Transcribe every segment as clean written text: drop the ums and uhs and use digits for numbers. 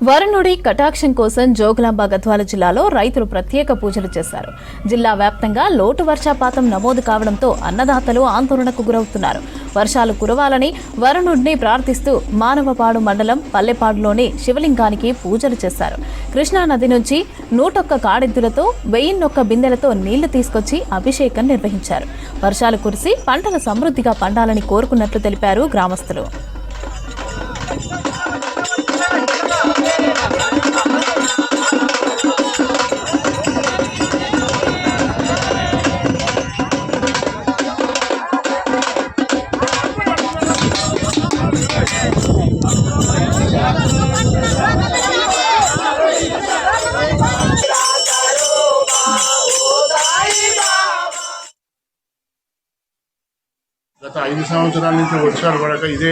వరుణుడి కటాక్షం కోసం జోగులాంబ గద్వాల జిల్లాలో రైతులు ప్రత్యేక పూజలు చేశారు. జిల్లా వ్యాప్తంగా లోటు వర్షపాతం నమోదు కావడంతో అన్నదాతలు ఆందోళనకు గురవుతున్నారు. వర్షాలు కురవాలని వరుణుడిని ప్రార్థిస్తూ మానవపాడు మండలం పల్లెపాడులోని శివలింగానికి పూజలు చేశారు. కృష్ణానది నుంచి 101 కాడెద్దులతో 1001 బిందెలతో నీళ్లు తీసుకొచ్చి అభిషేకం నిర్వహించారు. వర్షాలు కురిసి పంటలు సమృద్ధిగా పండాలని కోరుకున్నట్లు తెలిపారు గ్రామస్తులు. గత 5 సంవత్సరాల నుంచి వర్షాలు పడక ఇదే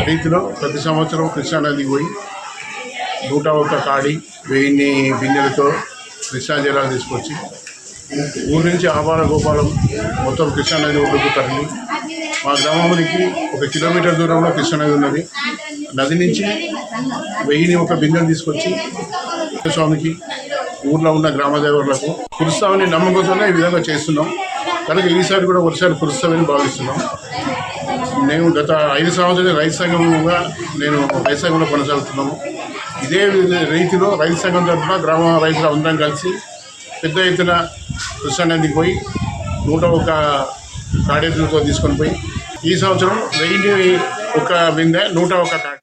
రీతిలో ప్రతి సంవత్సరం కృష్ణానదికి పోయి 101 కాడి 1000 బిందెలతో కృష్ణా జలాలు తీసుకొచ్చి ఊరి నుంచి ఆబాల గోపాలం మొత్తం కృష్ణానది ఒడ్డుకు తరలి మా గ్రామానికి 1 కిలోమీటర్ దూరంలో కృష్ణానది ఉన్నది. నది నుంచి 1001 బిందెలు తీసుకొచ్చి స్వామికి ఊర్లో ఉన్న గ్రామదేవతలకు కురుస్తామని నమ్మకంతోనే ఈ విధంగా చేస్తున్నాం. కనుక ఈసారి కూడా వర్షాలు కురుస్తామని భావిస్తున్నాం. నేను గత 5 సంవత్సరాలు రైతు సంఘంలో కొనసాగుతున్నాము. ఇదే రీతిలో రైతు సంఘం తరఫున గ్రామ రైతులు అందరం కలిసి పెద్ద ఎత్తున కృష్ణానదికి పోయి 101 కాడెద్దులతో తీసుకొని పోయి ఈ సంవత్సరం 1001 బిందె 101 కాడి.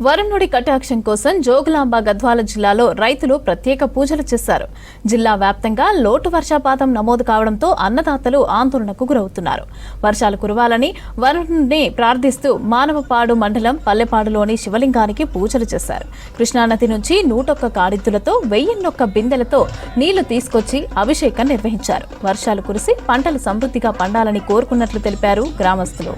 వరుణుడి కటాక్షం కోసం జోగులాంబ గద్వాల జిల్లాలో రైతులు ప్రత్యేక పూజలు చేశారు. జిల్లా వ్యాప్తంగా లోటు వర్షపాతం నమోదు కావడంతో అన్నదాతలు ఆందోళనకు గురవుతున్నారు. వర్షాలు కురవాలని వరుణుడిని ప్రార్థిస్తూ మానవపాడు మండలం పల్లెపాడులోని శివలింగానికి పూజలు చేశారు. కృష్ణానది నుంచి 101 కాడెద్దులతో 1001 బిందెలతో నీళ్లు తీసుకొచ్చి అభిషేకం నిర్వహించారు. వర్షాలు కురిసి పంటలు సమృద్ధిగా పండాలని కోరుకున్నట్లు తెలిపారు గ్రామస్తులు.